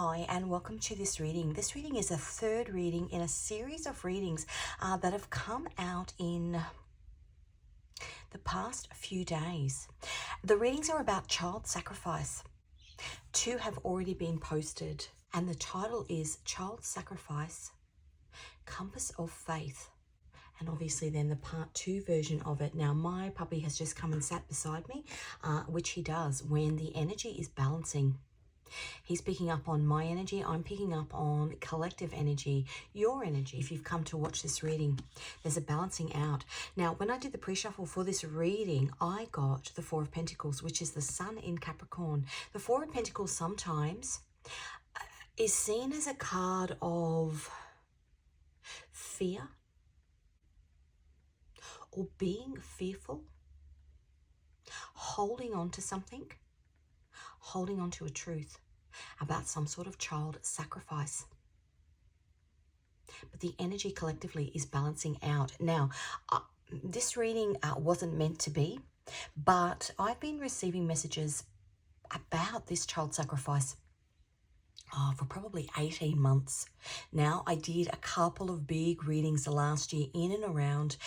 Hi and welcome to this reading. This reading is a third reading in a series of readings that have come out in the past few days. The readings are about child sacrifice. Two have already been posted and the title is Child Sacrifice, Compass of Faith. And obviously then the part 2 version of it. Now my puppy has just come and sat beside me, which he does when the energy is balancing. He's picking up on my energy. I'm picking up on collective energy, your energy. If you've come to watch this reading, there's a balancing out. Now, when I did the pre-shuffle for this reading, I got the Four of Pentacles, which is the Sun in Capricorn. The Four of Pentacles sometimes is seen as a card of fear or being fearful, holding on to something, holding on to a truth about some sort of child sacrifice. But the energy collectively is balancing out. Now, this reading wasn't meant to be, but I've been receiving messages about this child sacrifice for probably 18 months. Now, I did a couple of big readings last year in and around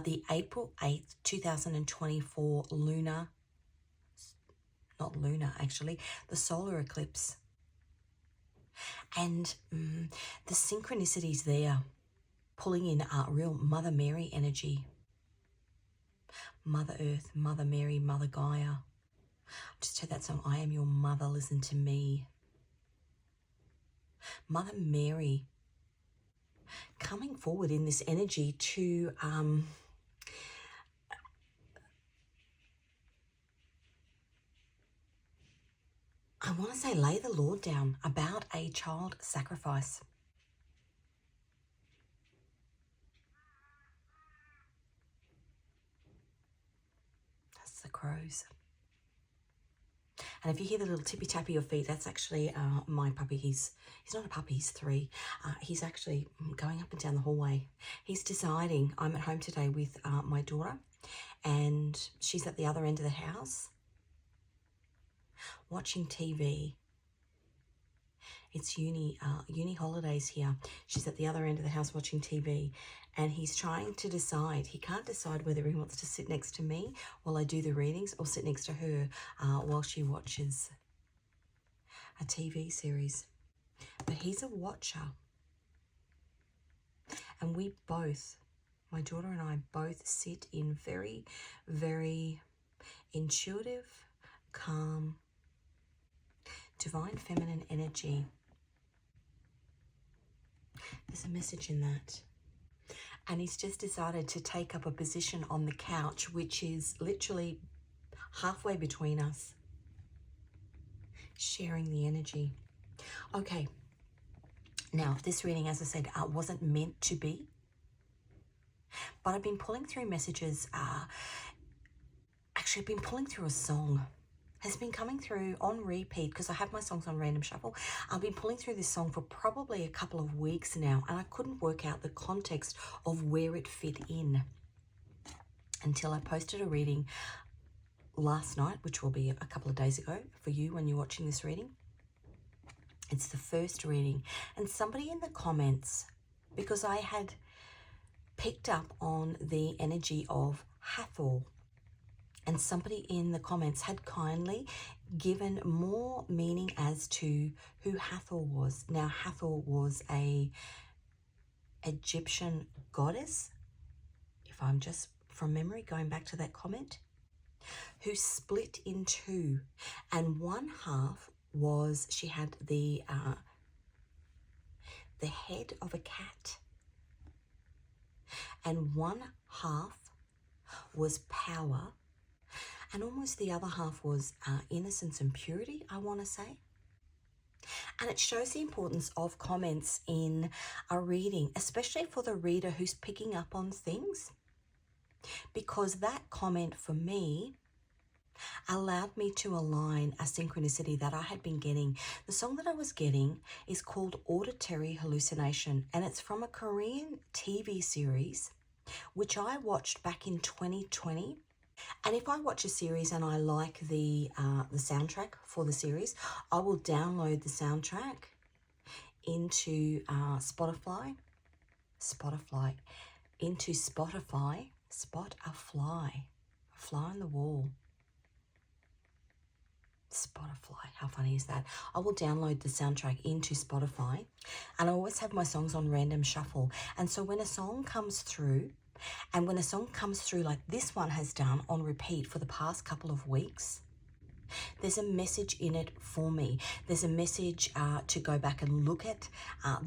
the April 8th, 2024 the solar eclipse. And the synchronicities there, pulling in real Mother Mary energy. Mother Earth, Mother Mary, Mother Gaia. Just heard that song, I Am Your Mother, Listen to Me. Mother Mary coming forward in this energy to I want to say lay the Lord down about a child sacrifice. That's the crows. And if you hear the little tippy-tappy of feet, that's actually my puppy. He's not a puppy, he's 3. He's actually going up and down the hallway. He's deciding, I'm at home today with my daughter, and she's at the other end of the house watching TV. It's uni holidays here. She's at the other end of the house watching TV, and he's trying to decide. He can't decide whether he wants to sit next to me while I do the readings or sit next to her while she watches a TV series. But he's a watcher. And we both, my daughter and I, both sit in very, very intuitive, calm, divine feminine energy. There's a message in that. And he's just decided to take up a position on the couch, which is literally halfway between us, sharing the energy. Okay. Now, this reading, as I said, wasn't meant to be. But I've been pulling through messages. Actually, I've been pulling through a song. Has been coming through on repeat because I have my songs on random shuffle. I've been pulling through this song for probably a couple of weeks now, and I couldn't work out the context of where it fit in until I posted a reading last night, which will be a couple of days ago for you when you're watching this reading. It's the first reading, and somebody in the comments, because I had picked up on the energy of Hathor, and somebody in the comments had kindly given more meaning as to who Hathor was. Now, Hathor was a Egyptian goddess, if I'm just from memory going back to that comment, who split in two. And one half was, she had the head of a cat. And one half was power. And almost the other half was innocence and purity, I want to say. And it shows the importance of comments in a reading, especially for the reader who's picking up on things. Because that comment for me allowed me to align a synchronicity that I had been getting. The song that I was getting is called Auditory Hallucination, and it's from a Korean TV series, which I watched back in 2020. And if I watch a series and I like the soundtrack for the series, I will download the soundtrack into Spotify, into Spotify, spot a fly on the wall. Spotify, how funny is that? I will download the soundtrack into Spotify, and I always have my songs on random shuffle. And so when a song comes through, and when a song comes through like this one has done on repeat for the past couple of weeks, there's a message in it for me. There's a message to go back and look at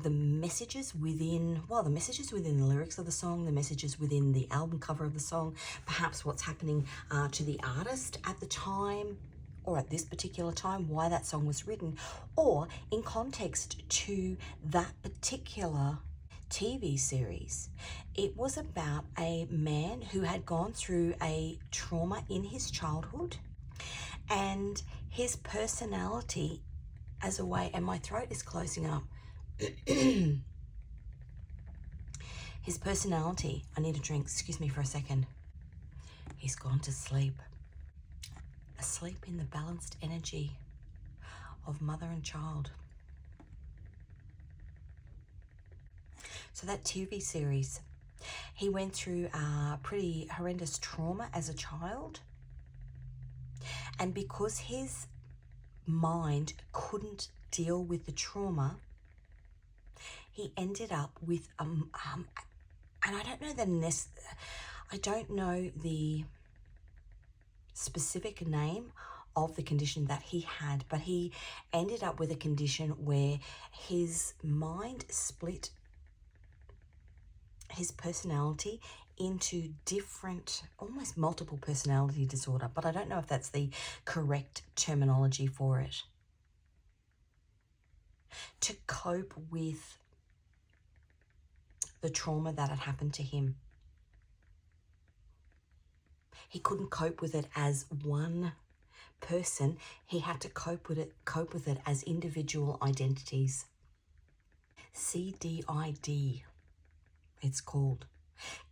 the messages within, the messages within the lyrics of the song, the messages within the album cover of the song, perhaps what's happening to the artist at the time, or at this particular time, why that song was written, or in context to that particular TV series. It was about a man who had gone through a trauma in his childhood, and his personality as a way, and my throat is closing up. His personality, I need a drink, excuse me for a second. He's gone to sleep. Asleep in the balanced energy of mother and child. So that TV series, he went through a pretty horrendous trauma as a child. And because his mind couldn't deal with the trauma, he ended up with, and I don't know the specific name of the condition that he had, but he ended up with a condition where his mind split his personality into different, almost multiple personality disorder, but I don't know if that's the correct terminology for it. To cope with the trauma that had happened to him. He couldn't cope with it as one person. He had to cope with it as individual identities. CDID, it's called.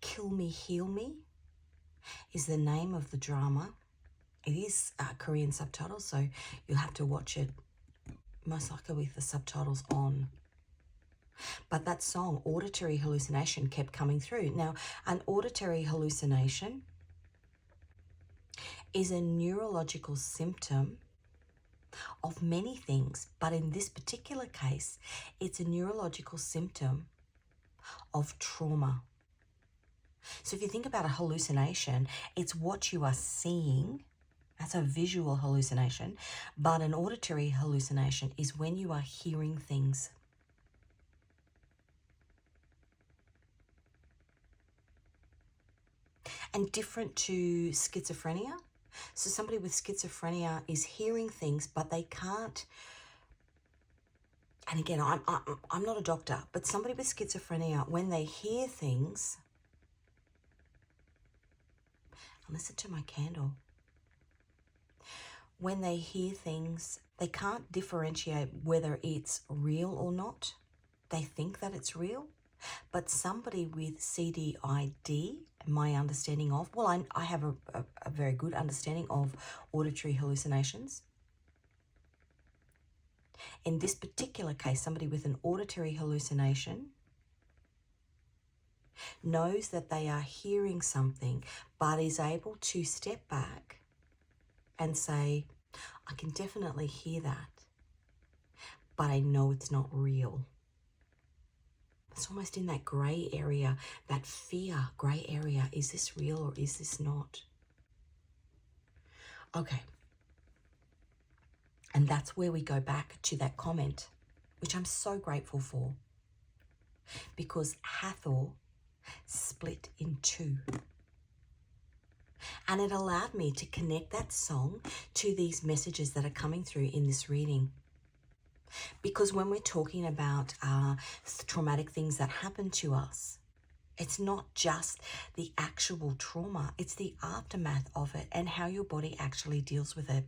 Kill Me, Heal Me is the name of the drama. It is Korean subtitles, so you'll have to watch it most likely with the subtitles on. But that song, Auditory Hallucination, kept coming through. Now, an auditory hallucination is a neurological symptom of many things, but in this particular case, it's a neurological symptom of trauma. So if you think about a hallucination, it's what you are seeing. That's a visual hallucination. But an auditory hallucination is when you are hearing things. And different to schizophrenia. So somebody with schizophrenia is hearing things, but they can't. And again, I'm not a doctor, but somebody with schizophrenia, when they hear things, listen to my candle. When they hear things, they can't differentiate whether it's real or not. They think that it's real. But somebody with CDID, my understanding of, I have a very good understanding of auditory hallucinations. In this particular case, somebody with an auditory hallucination knows that they are hearing something, but is able to step back and say, I can definitely hear that, but I know it's not real. It's almost in that grey area, that fear grey area. Is this real or is this not? Okay. And that's where we go back to that comment, which I'm so grateful for, because Hathor split in two. And it allowed me to connect that song to these messages that are coming through in this reading. Because when we're talking about traumatic things that happen to us, it's not just the actual trauma, it's the aftermath of it and how your body actually deals with it.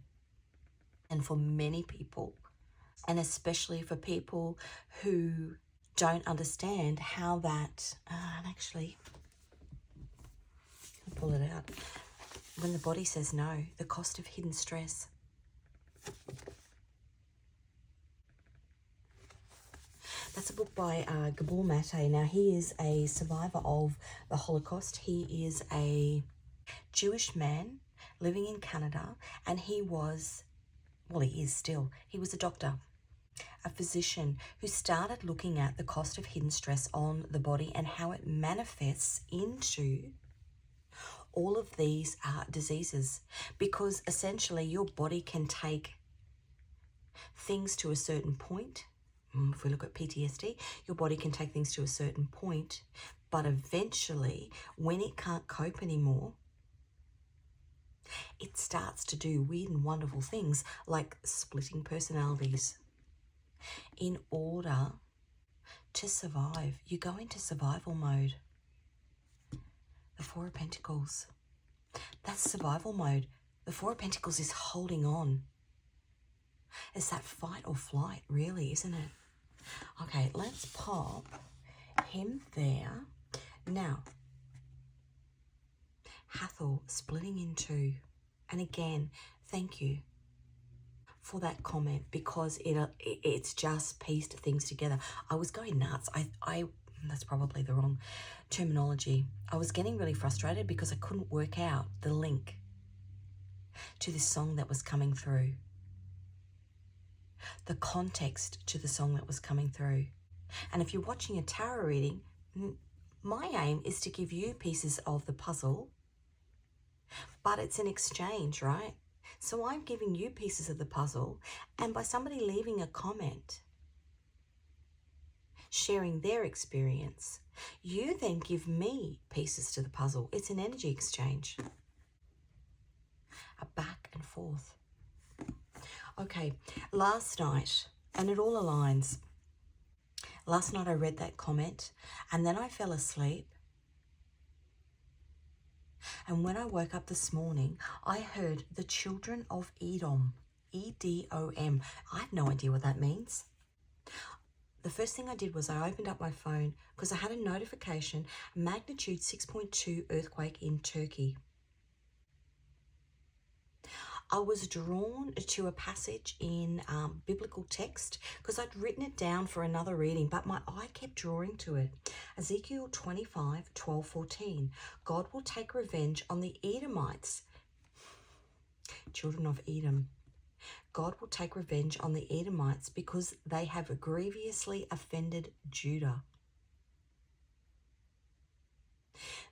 And for many people, and especially for people who don't understand how that, and actually, I'll pull it out. When the body says no, the cost of hidden stress. That's a book by Gabor. Now, he is a survivor of the Holocaust. He is a Jewish man living in Canada, and he was, well, he is still, he was a doctor, a physician who started looking at the cost of hidden stress on the body and how it manifests into all of these diseases, because essentially your body can take things to a certain point. If we look at PTSD, your body can take things to a certain point, but eventually when it can't cope anymore, it starts to do weird and wonderful things like splitting personalities. In order to survive, you go into survival mode. The Four of Pentacles, that's survival mode. The Four of Pentacles is holding on. It's that fight or flight, really, isn't it? Okay, let's pop him there. Now, Hathor splitting in two. And again, thank you for that comment, because it's just pieced things together. I was going nuts. I that's probably the wrong terminology. I was getting really frustrated because I couldn't work out the link to this song that was coming through, the context to the song that was coming through. And if you're watching a tarot reading, my aim is to give you pieces of the puzzle, but it's an exchange, right? So I'm giving you pieces of the puzzle, and by somebody leaving a comment, sharing their experience, you then give me pieces to the puzzle. It's an energy exchange, a back and forth. Okay, last night, and it all aligns. Last night I read that comment, and then I fell asleep. And when I woke up this morning, I heard the children of Edom, E-D-O-M. I have no idea what that means. The first thing I did was I opened up my phone because I had a notification, magnitude 6.2 earthquake in Turkey. I was drawn to a passage in biblical text because I'd written it down for another reading, but my eye kept drawing to it. Ezekiel 25, 12, 14. God will take revenge on the Edomites, children of Edom. God will take revenge on the Edomites because they have grievously offended Judah.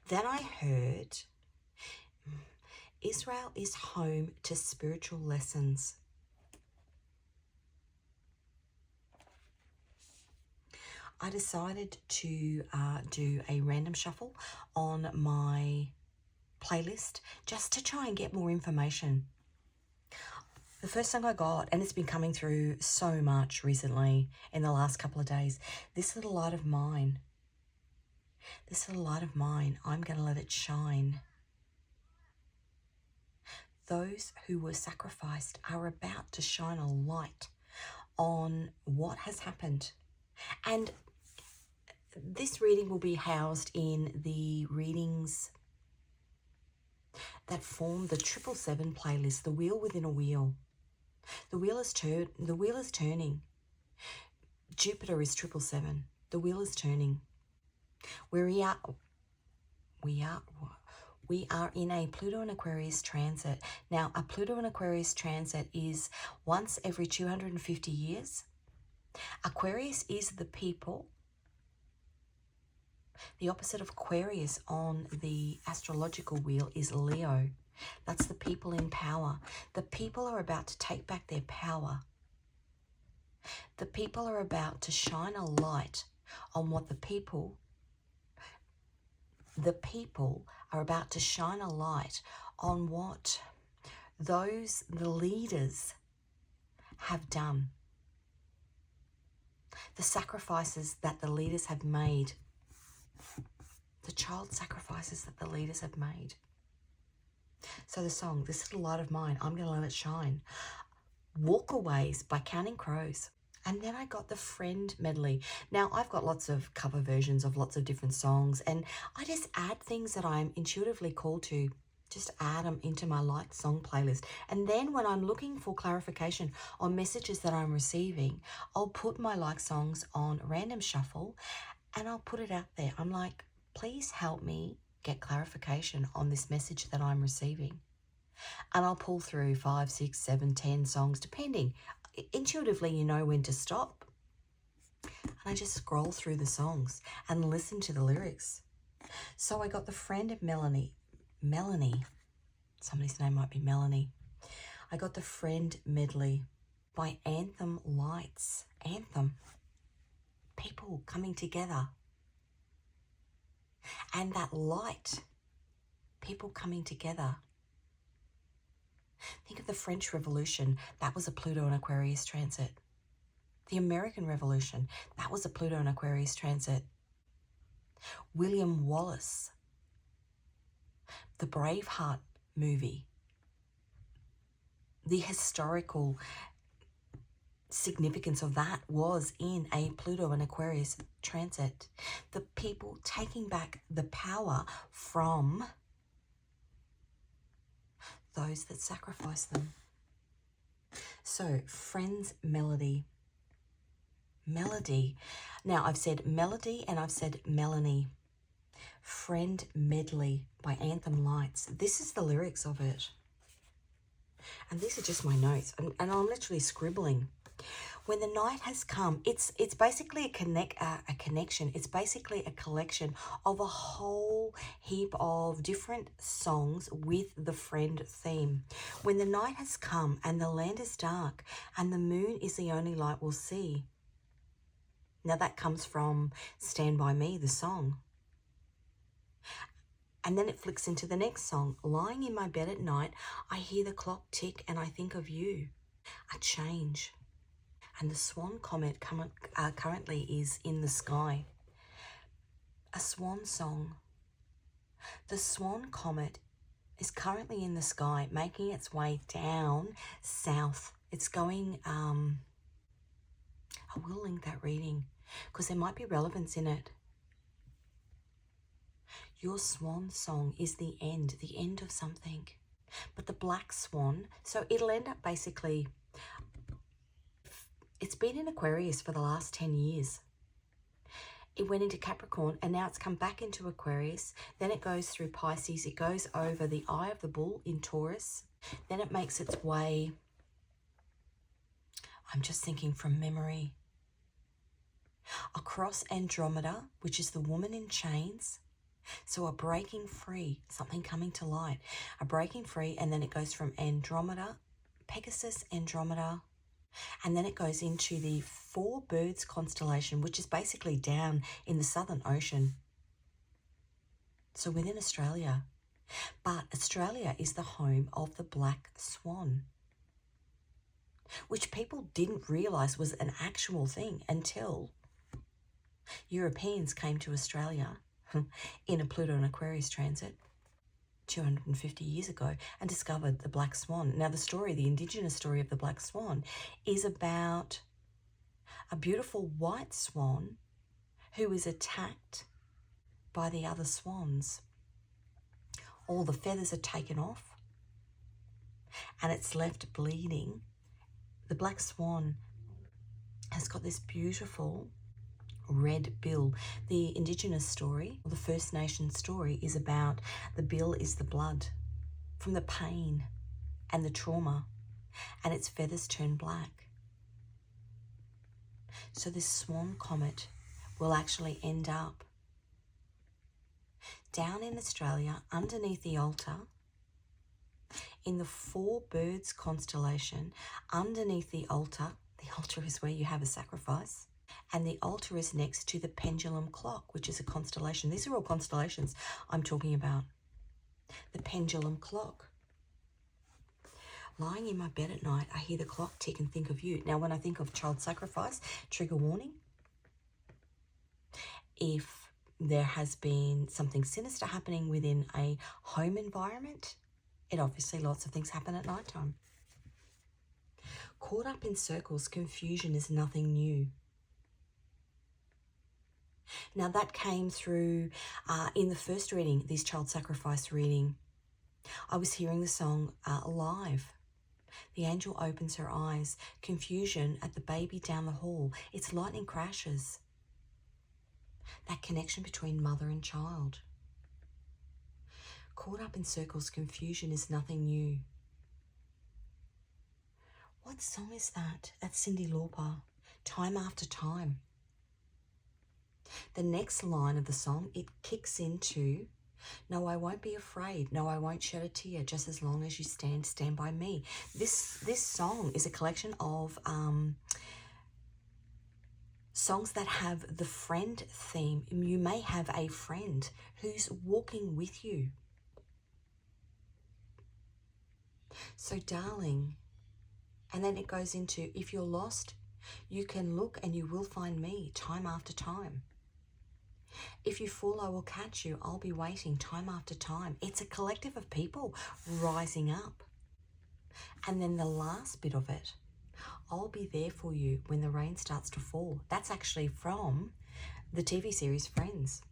Then I heard, Israel is home to spiritual lessons. I decided to do a random shuffle on my playlist just to try and get more information. The first song I got, and it's been coming through so much recently in the last couple of days, This Little Light of Mine. This little light of mine, I'm going to let it shine. Those who were sacrificed are about to shine a light on what has happened. And this reading will be housed in the readings that form the 777 playlist, The Wheel Within a Wheel. The wheel is turning. Jupiter is 777. The wheel is turning. We are in a Pluto and Aquarius transit. Now, a Pluto and Aquarius transit is once every 250 years. Aquarius is the people. The opposite of Aquarius on the astrological wheel is Leo. That's the people in power. The people are about to take back their power. The people are about to shine a light on what the people are about to shine a light on what the leaders have done. The sacrifices that the leaders have made. The child sacrifices that the leaders have made. So the song, This Little Light of Mine, I'm going to let it shine. Walkaways by Counting Crows. And then I got the Friend medley. Now, I've got lots of cover versions of lots of different songs, and I just add things that I'm intuitively called to just add them into my liked song playlist. And then when I'm looking for clarification on messages that I'm receiving, I'll put my like songs on random shuffle and I'll put it out there. I'm like, please help me get clarification on this message that I'm receiving. And I'll pull through 5, 6, 7, 10 songs, depending. Intuitively, you know when to stop. And I just scroll through the songs and listen to the lyrics. So I got The Friend of Melanie. Somebody's name might be Melanie. I got The Friend medley by Anthem Lights. Anthem. People coming together. And that light. People coming together. Think of the French Revolution. That was a Pluto and Aquarius transit. The American Revolution. That was a Pluto and Aquarius transit. William Wallace. The Braveheart movie. The historical significance of that was in a Pluto and Aquarius transit. The people taking back the power from those that sacrifice them. So, Friends Melody. Melody. Now, I've said melody and I've said Melanie. Friend medley by Anthem Lights. This is the lyrics of it. And these are just my notes. And I'm literally scribbling. When the night has come, it's basically a connection. It's basically a collection of a whole heap of different songs with the friend theme. When the night has come and the land is dark and the moon is the only light we'll see. Now that comes from Stand By Me, the song. And then it flicks into the next song. Lying in my bed at night, I hear the clock tick and I think of you. A change. And the swan comet currently is in the sky. A swan song. The swan comet is currently in the sky, making its way down south. It's going, I will link that reading because there might be relevance in it. Your swan song is the end of something. But the black swan, so it'll end up basically, it's been in Aquarius for the last 10 years. It went into Capricorn and now it's come back into Aquarius. Then it goes through Pisces. It goes over the Eye of the Bull in Taurus. Then it makes its way, I'm just thinking from memory, across Andromeda, which is the woman in chains. So a breaking free, something coming to light, a breaking free, and then it goes from Andromeda, Pegasus, Andromeda, and then it goes into the Four Birds constellation, which is basically down in the Southern Ocean. So within Australia. But Australia is the home of the black swan, which people didn't realise was an actual thing until Europeans came to Australia in a Pluto and Aquarius transit 250 years ago and discovered the black swan. Now the story, the indigenous story of the black swan, is about a beautiful white swan who is attacked by the other swans. All the feathers are taken off and it's left bleeding. The black swan has got this beautiful red bill. The indigenous story, or the First Nation story, is about the bill is the blood from the pain and the trauma, and its feathers turn black. So this swan comet will actually end up down in Australia underneath the altar in the Four Birds constellation. Underneath the altar is where you have a sacrifice. And the altar is next to the pendulum clock, which is a constellation. These are all constellations I'm talking about. The pendulum clock. Lying in my bed at night, I hear the clock tick and think of you. Now, when I think of child sacrifice, trigger warning. If there has been something sinister happening within a home environment, it obviously, lots of things happen at nighttime. Caught up in circles, confusion is nothing new. Now that came through in the first reading, this child sacrifice reading. I was hearing the song live. The angel opens her eyes. Confusion at the baby down the hall. It's lightning crashes. That connection between mother and child. Caught up in circles, confusion is nothing new. What song is that? That's Cyndi Lauper. Time After Time. The next line of the song, it kicks into, no, I won't be afraid. No, I won't shed a tear. Just as long as you stand by me. This song is a collection of songs that have the friend theme. You may have a friend who's walking with you. So, darling, and then it goes into, if you're lost, you can look and you will find me time after time. If you fall, I will catch you. I'll be waiting time after time. It's a collective of people rising up. And then the last bit of it, I'll be there for you when the rain starts to fall. That's actually from the TV series Friends.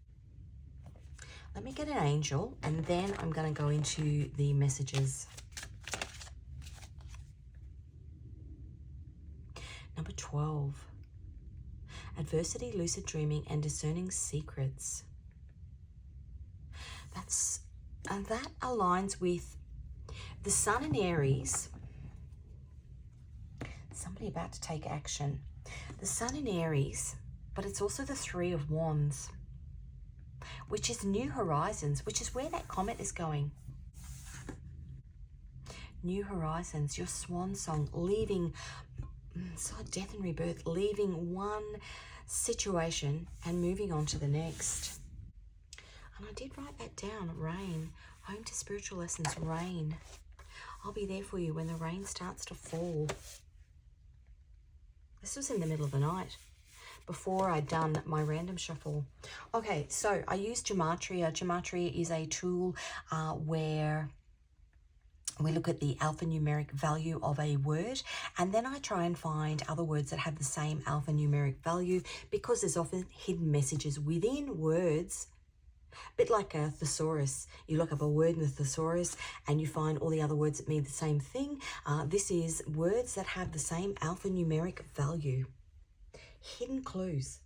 Let me get an angel and then I'm going to go into the messages. Number 12. Adversity, lucid dreaming, and discerning secrets. That aligns with the sun in Aries. Somebody about to take action. The sun in Aries, but it's also the Three of Wands, which is new horizons, which is where that comet is going. New horizons, your swan song, leaving, so death and rebirth, leaving one situation and moving on to the next. And I did write that down, rain, home to spiritual lessons, rain. I'll be there for you when the rain starts to fall. This was in the middle of the night before I'd done my random shuffle. Okay, so I used Gematria. Gematria is a tool where we look at the alphanumeric value of a word, and then I try and find other words that have the same alphanumeric value, because there's often hidden messages within words. A bit like a thesaurus. You look up a word in the thesaurus and you find all the other words that mean the same thing. This is words that have the same alphanumeric value. Hidden clues.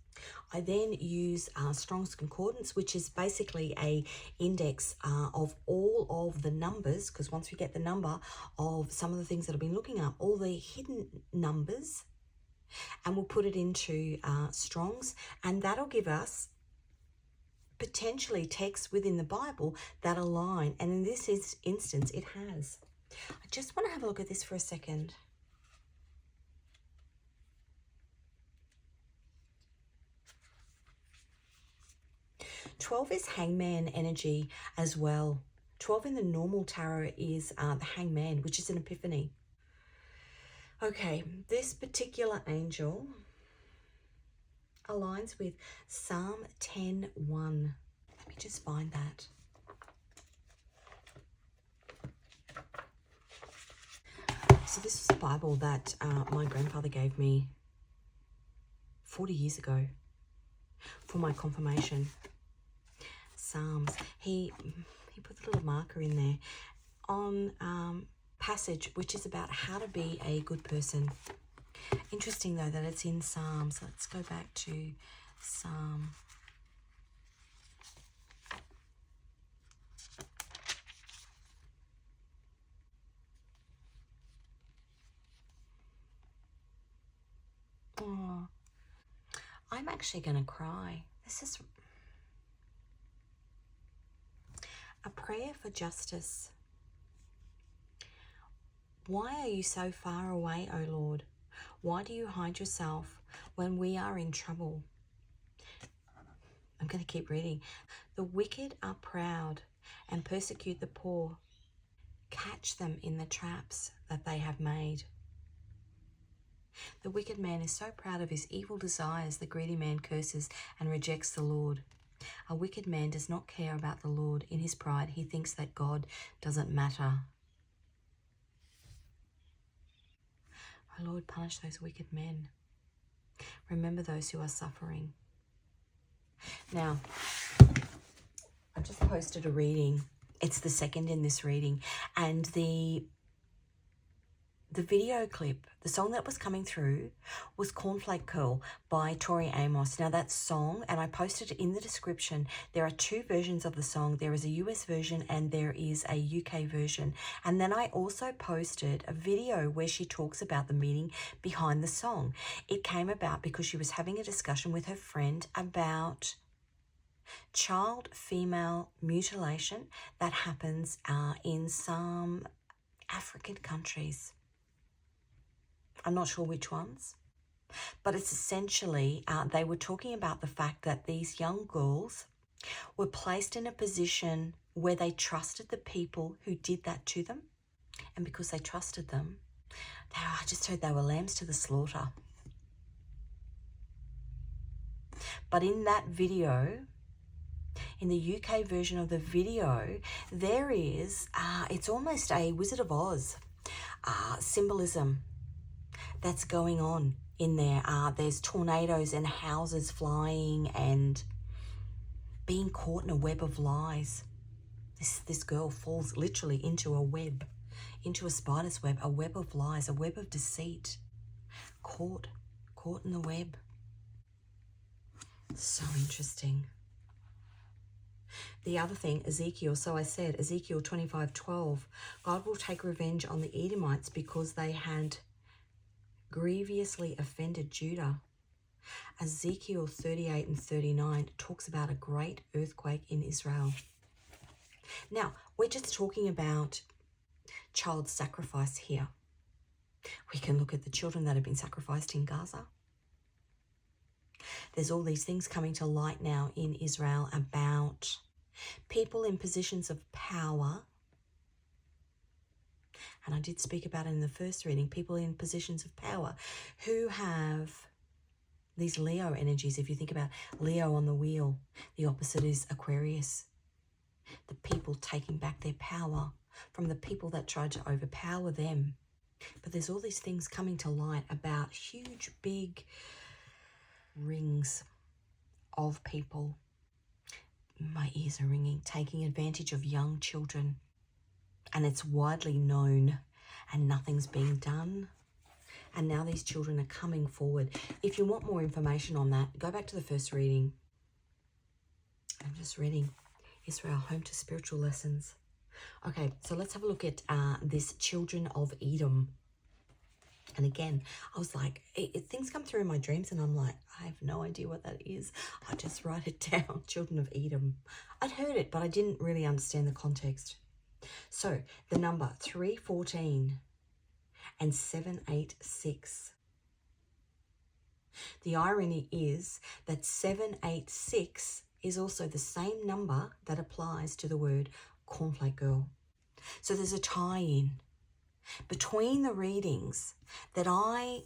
I then use Strong's Concordance, which is basically a index of all of the numbers, because once we get the number of some of the things that I've been looking up, all the hidden numbers, and we'll put it into Strong's, and that'll give us potentially texts within the Bible that align, and in this instance it has. I just want to have a look at this for a second. "12 is hangman energy as well. 12 in the normal tarot is the hangman, which is an epiphany. Okay, this particular angel aligns with Psalm 10:1. Let me just find that. So this is a Bible that my grandfather gave me 40 years ago for my confirmation. Psalms. He put the little marker in there on passage, which is about how to be a good person. Interesting though that it's in Psalms. Let's go back to Psalm. Oh, I'm actually going to cry. This is a prayer for justice. Why are you so far away, O Lord? Why do you hide yourself when we are in trouble? I'm going to keep reading. The wicked are proud and persecute the poor. Catch them in the traps that they have made. The wicked man is so proud of his evil desires, the greedy man curses and rejects the Lord. A wicked man does not care about the Lord. In his pride, he thinks that God doesn't matter. O Lord, punish those wicked men. Remember those who are suffering. Now, I just posted a reading It's the second in this reading. And the video clip, the song that was coming through was Cornflake Curl by Tori Amos. Now that song, and I posted it in the description, there are two versions of the song. There is a US version and there is a UK version. And then I also posted a video where she talks about the meaning behind the song. It came about because she was having a discussion with her friend about child female mutilation that happens in some African countries. I'm not sure which ones, but it's essentially, they were talking about the fact that these young girls were placed in a position where they trusted the people who did that to them. And because they trusted them, I just heard they were lambs to the slaughter. But in that video, in the UK version of the video, there is, it's almost a Wizard of Oz symbolism that's going on in there. There's tornadoes and houses flying and being caught in a web of lies. This girl falls literally into a web, into a spider's web, a web of lies, a web of deceit. Caught in the web. So interesting. The other thing, Ezekiel, so I said, Ezekiel 25:12, God will take revenge on the Edomites because they had grievously offended Judah. Ezekiel 38 and 39 talks about a great earthquake in Israel. Now, we're just talking about child sacrifice here. We can look at the children that have been sacrificed in Gaza. There's all these things coming to light now in Israel about people in positions of power. And I did speak about it in the first reading, people in positions of power who have these Leo energies. If you think about Leo on the wheel, the opposite is Aquarius. The people taking back their power from the people that tried to overpower them. But there's all these things coming to light about huge, big rings of people. My ears are ringing, taking advantage of young children. And it's widely known and nothing's being done. And now these children are coming forward. If you want more information on that, go back to the first reading. I'm just reading Israel, Home to Spiritual Lessons. Okay, so let's have a look at this Children of Edom. And again, I was like, things come through in my dreams and I'm like, I have no idea what that is. I just write it down, Children of Edom. I'd heard it, but I didn't really understand the context. So the number 314 and 786. The irony is that 786 is also the same number that applies to the word cornflake girl. So there's a tie-in between the readings that I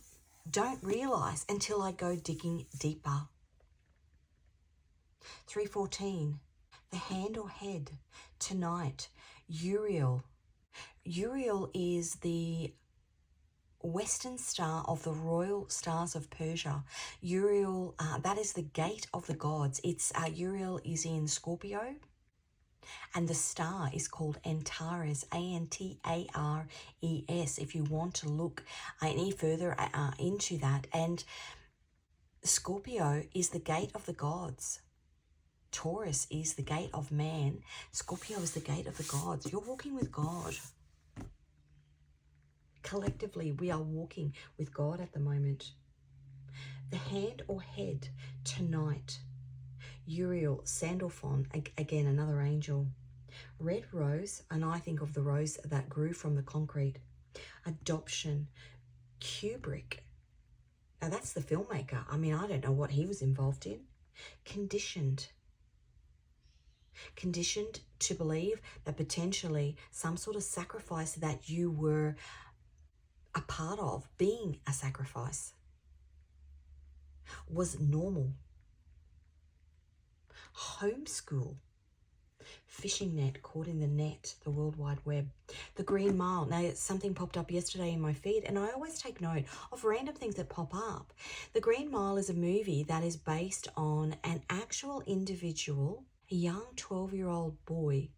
don't realize until I go digging deeper. 314, the hand or head, tonight, Uriel. Uriel is the western star of the royal stars of Persia. Uriel, that is the gate of the gods. Uriel is in Scorpio. And the star is called Antares, Antares, if you want to look any further into that. And Scorpio is the gate of the gods. Taurus is the gate of man. Scorpio is the gate of the gods. You're walking with God. Collectively, we are walking with God at the moment. The hand or head, tonight. Uriel, Sandalphon, again another angel. Red rose, and I think of the rose that grew from the concrete. Adoption, Kubrick. Now that's the filmmaker. I mean, I don't know what he was involved in. Conditioned to believe that potentially some sort of sacrifice that you were a part of, being a sacrifice, was normal. Homeschool, fishing net, caught in the net, the World Wide Web. The Green Mile. Now, something popped up yesterday in my feed, and I always take note of random things that pop up. The Green Mile is a movie that is based on an actual individual, a young 12-year-old boy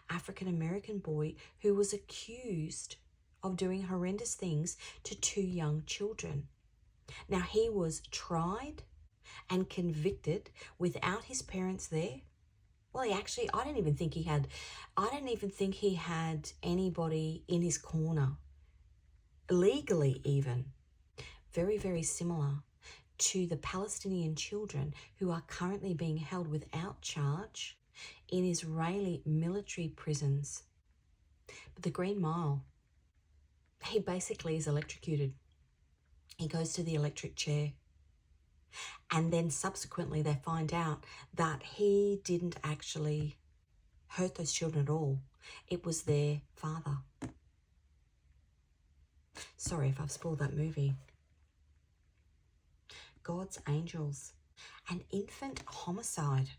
African-American boy who was accused of doing horrendous things to 2 young children. Now, he was tried and convicted without his parents there. Well, I don't even think he had anybody in his corner, legally even. Very, very similar to the Palestinian children who are currently being held without charge in Israeli military prisons. But the Green Mile, he basically is electrocuted. He goes to the electric chair. And then subsequently they find out that he didn't actually hurt those children at all. It was their father. Sorry if I've spoiled that movie. God's Angels. An infant homicide.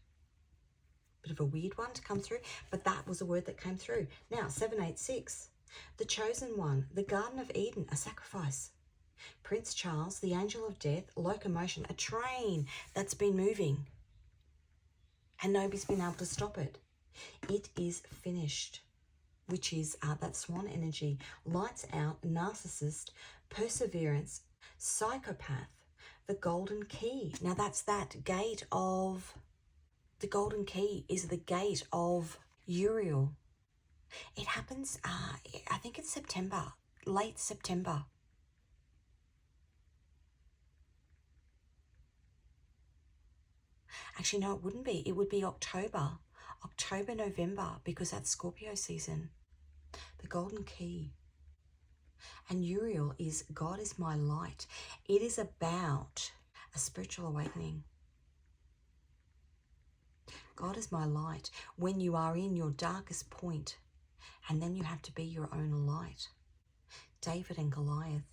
Bit of a weird one to come through, but that was a word that came through. Now, 786. The Chosen One. The Garden of Eden. A sacrifice. Prince Charles, the angel of death, locomotion, a train that's been moving and nobody's been able to stop it. It is finished, which is that swan energy, lights out, narcissist, perseverance, psychopath, the golden key. Now that's that gate of, the golden key is the gate of Uriel. It happens, I think it's September, late September. Actually, no, it wouldn't be. It would be October, November, because that's Scorpio season. The golden key. And Uriel is God is my light. It is about a spiritual awakening. God is my light. When you are in your darkest point, and then you have to be your own light. David and Goliath.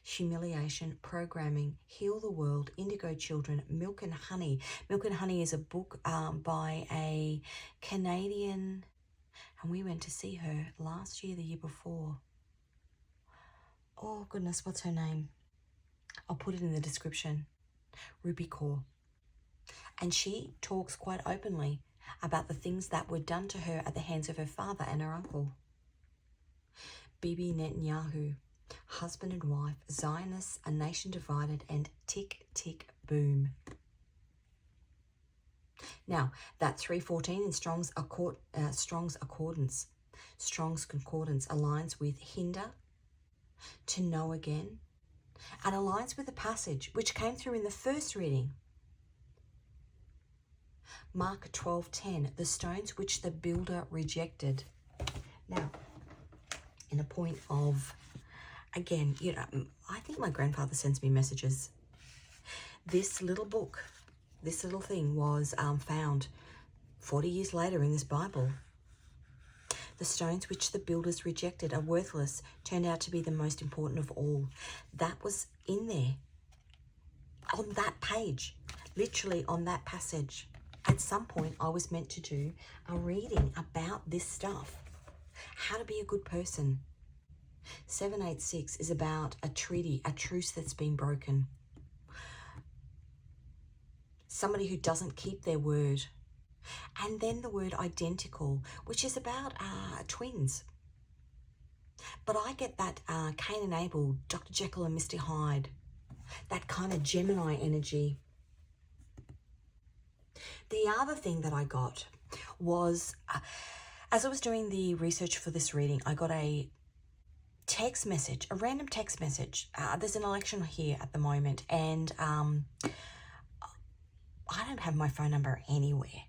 Humiliation, Programming, Heal the World, Indigo Children, Milk and Honey. Milk and Honey is a book by a Canadian, and we went to see her last year, the year before. Oh goodness, what's her name? I'll put it in the description. Rupi Kaur. And she talks quite openly about the things that were done to her at the hands of her father and her uncle. Bibi Netanyahu. Husband and wife, Zionists, a nation divided, and tick, tick, boom. Now, that 314 in Strong's Accordance. Strong's Concordance aligns with hinder, to know again, and aligns with the passage which came through in the first reading. Mark 12:10, the stones which the builder rejected. Now, in a point of, again, I think my grandfather sends me messages. This little book, this little thing was found 40 years later in this Bible. The stones which the builders rejected are worthless, turned out to be the most important of all. That was in there, on that page, literally on that passage. At some point, I was meant to do a reading about this stuff. How to be a good person. 786 is about a treaty, a truce that's been broken. Somebody who doesn't keep their word. And then the word identical, which is about twins. But I get that Cain and Abel, Dr. Jekyll and Mr. Hyde, that kind of Gemini energy. The other thing that I got was, as I was doing the research for this reading, I got a text message, a random text message. There's an election here at the moment, and I don't have my phone number anywhere.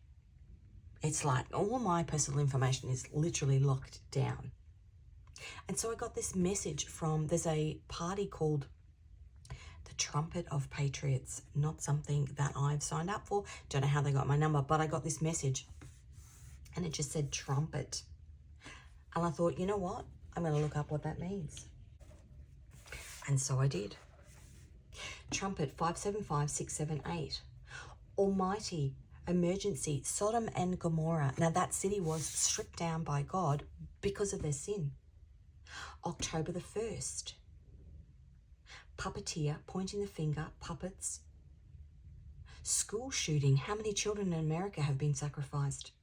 It's like all my personal information is literally locked down. And so I got this message from, there's a party called the Trumpet of Patriots, not something that I've signed up for. Don't know how they got my number, but I got this message and it just said trumpet. And I thought, you know what? I'm going to look up what that means. And so I did. Trumpet 575678. Almighty emergency, Sodom and Gomorrah. Now that city was stripped down by God because of their sin. October the 1st. Puppeteer, pointing the finger, puppets. School shooting. How many children in America have been sacrificed?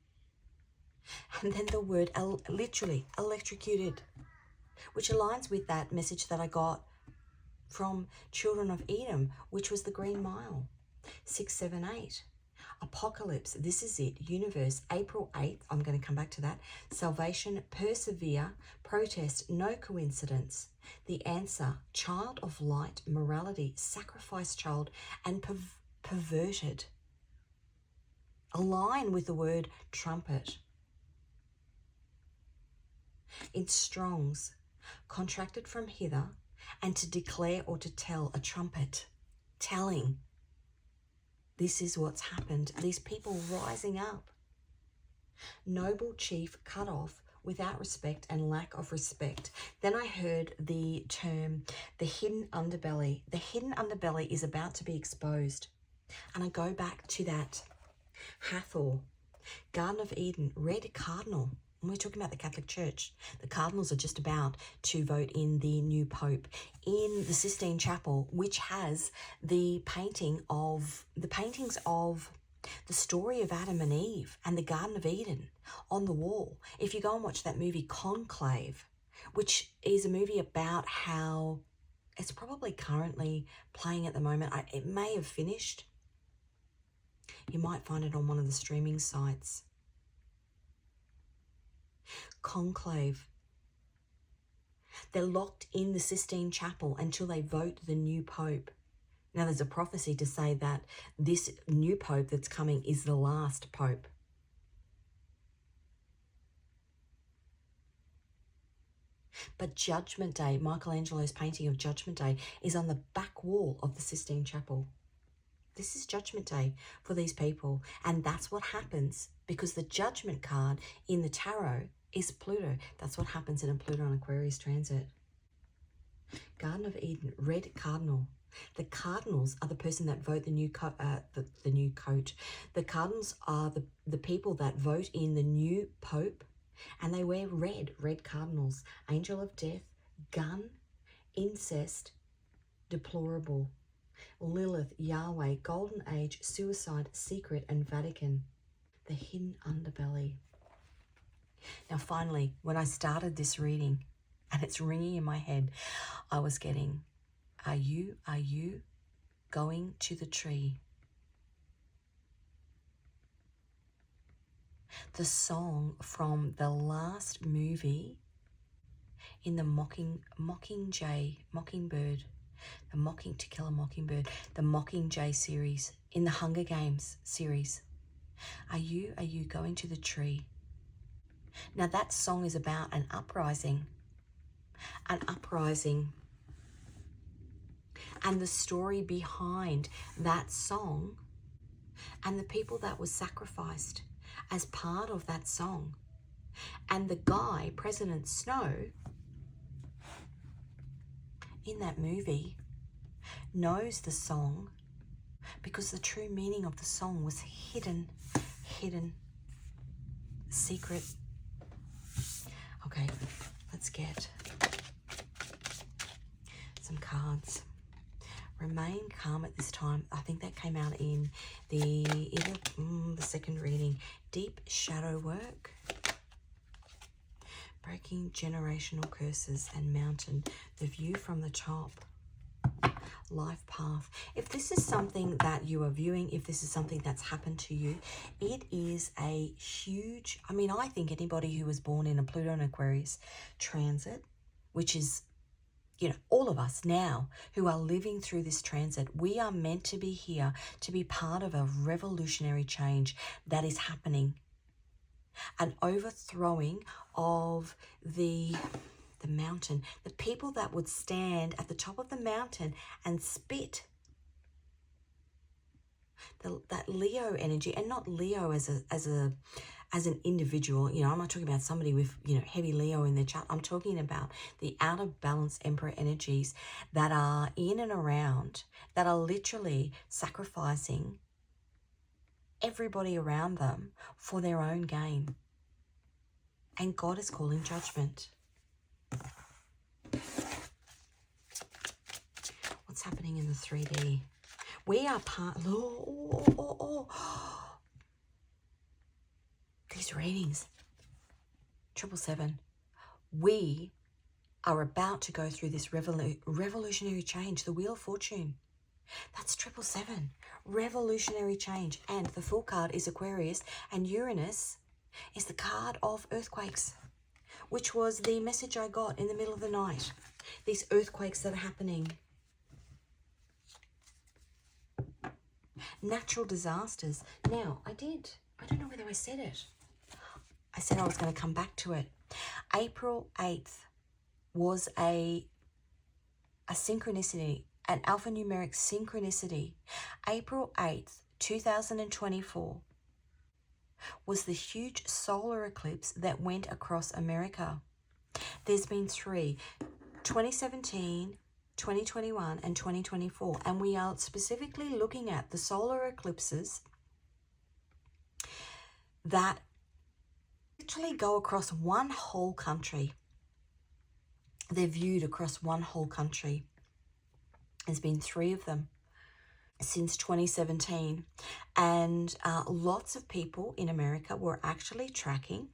And then the word literally electrocuted, which aligns with that message that I got from Children of Edom, which was the Green Mile. 6, 7, 8. Apocalypse, this is it. Universe, April 8th. I'm going to come back to that. Salvation, persevere, protest, no coincidence. The answer, child of light, morality, sacrifice child, and perverted. Align with the word trumpet. In Strong's, contracted from hither, and to declare or to tell, a trumpet, telling. This is what's happened. These people rising up. Noble chief cut off without respect and lack of respect. Then I heard the term, the hidden underbelly. The hidden underbelly is about to be exposed. And I go back to that Hathor, Garden of Eden, red cardinal. And we're talking about the Catholic Church. The cardinals are just about to vote in the new pope in the Sistine Chapel, which has the paintings of the story of Adam and Eve and the Garden of Eden on the wall. If you go and watch that movie Conclave, which is a movie about how it's probably currently playing at the moment. It may have finished. You might find it on one of the streaming sites. Conclave. They're locked in the Sistine Chapel until they vote the new pope. Now there's a prophecy to say that this new pope that's coming is the last pope. But Judgment Day, Michelangelo's painting of Judgment Day, is on the back wall of the Sistine Chapel. This is Judgment Day for these people. And that's what happens because the Judgment card in the tarot is Pluto. That's what happens in a Pluto and Aquarius transit. Garden of Eden, red cardinal. The cardinals are the person that vote the new coat. The cardinals are the people that vote in the new pope, and they wear red cardinals. Angel of death, gun, incest, deplorable. Lilith, Yahweh, golden age, suicide, secret, and Vatican. The hidden underbelly. Now finally, when I started this reading, and it's ringing in my head, I was getting, are you going to the tree? The song from the last movie in the Mockingbird, To Kill a Mockingbird, the Mockingjay series, in the Hunger Games series. Are you going to the tree? Now that song is about an uprising. And the story behind that song and the people that were sacrificed as part of that song. And the guy, President Snow, in that movie, knows the song because the true meaning of the song was hidden, secret. Okay, let's get some cards. Remain calm at this time. I think that came out in the second reading. Deep shadow work. Breaking generational curses and mountain. The view from the top. Life path. If this is something that you are viewing, if this is something that's happened to you, it is a huge, I think anybody who was born in a Pluto and Aquarius transit, which is, all of us now who are living through this transit, we are meant to be here to be part of a revolutionary change that is happening. An overthrowing of the mountain, the people that would stand at the top of the mountain and spit. That Leo energy, and not Leo as an individual. I'm not talking about somebody with heavy Leo in their chart. I'm talking about the out of balance Emperor energies that are in and around, that are literally sacrificing everybody around them for their own gain. And God is calling judgment. What's happening in the 3D? We are part... These readings, 777. We are about to go through this revolutionary change, the Wheel of Fortune. That's 777. Revolutionary change. And the Fool card is Aquarius, and Uranus is the card of earthquakes, which was the message I got in the middle of the night. These earthquakes that are happening. Natural disasters. Now, I don't know whether I said it. I said I was going to come back to it. April 8th was a synchronicity, an alphanumeric synchronicity. April 8th, 2024 was the huge solar eclipse that went across America. There's been 3, 2017, 2021 and 2024, and we are specifically looking at the solar eclipses that literally go across one whole country. They're viewed across one whole country. There's been 3 of them since 2017, and lots of people in America were actually tracking,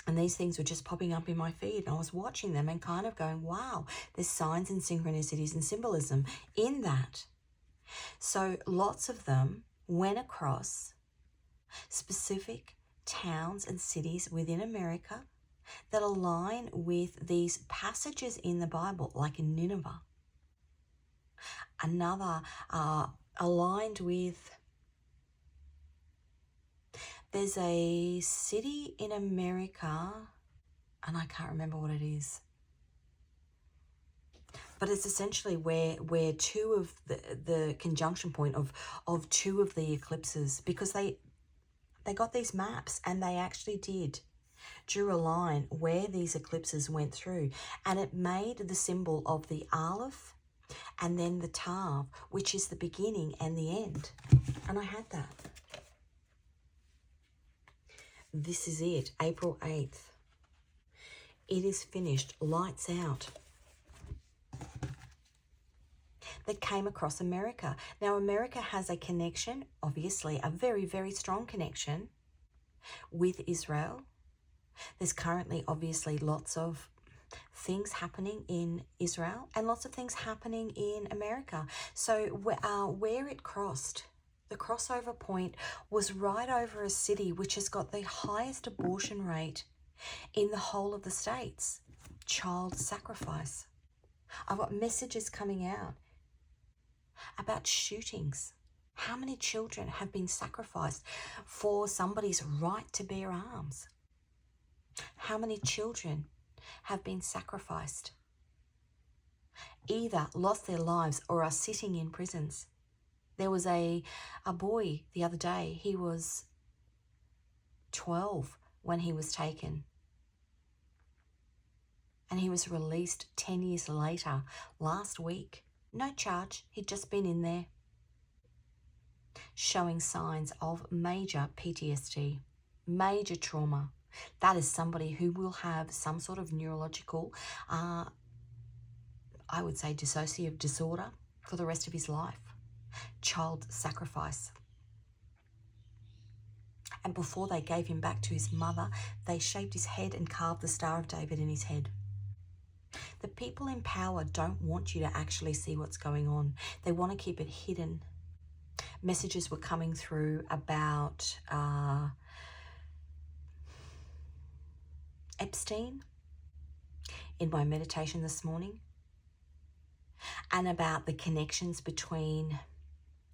and these things were just popping up in my feed, and I was watching them and kind of going, wow, there's signs and synchronicities and symbolism in that. So lots of them went across specific towns and cities within America that align with these passages in the Bible, like in Nineveh. Another aligned with, there's a city in America, and I can't remember what it is, but it's essentially where 2 of the conjunction point of 2 of the eclipses, because they got these maps and they actually drew a line where these eclipses went through, and it made the symbol of the Aleph and then the Tav, which is the beginning and the end. And I had that. This is it, April 8th. It is finished, lights out. That came across America. Now, America has a connection, obviously, a very, very strong connection with Israel. There's currently, obviously, lots of things happening in Israel and lots of things happening in America. So where it crossed, the crossover point was right over a city which has got the highest abortion rate in the whole of the states. Child sacrifice. I've got messages coming out about shootings. How many children have been sacrificed for somebody's right to bear arms? How many children have been sacrificed, either lost their lives or are sitting in prisons? There was a boy the other day, he was 12 when he was taken, and he was released 10 years later, last week. No charge, he'd just been in there, showing signs of major PTSD, major trauma. That is somebody who will have some sort of neurological, I would say dissociative disorder for the rest of his life. Child sacrifice. And before they gave him back to his mother, they shaped his head and carved the Star of David in his head. The people in power don't want you to actually see what's going on. They want to keep it hidden. Messages were coming through about Epstein in my meditation this morning, and about the connections between,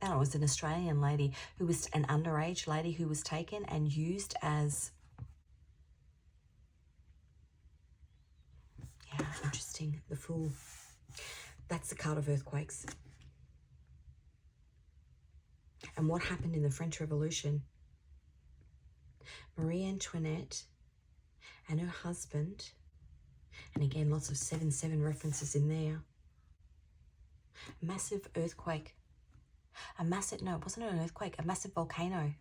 it was an Australian lady who was an underage lady who was taken and used as, yeah, interesting, the Fool. That's the card of earthquakes. And what happened in the French Revolution? Marie Antoinette and her husband, and again lots of 7/7 references in there. Massive earthquake. No, it wasn't an earthquake, a massive volcano.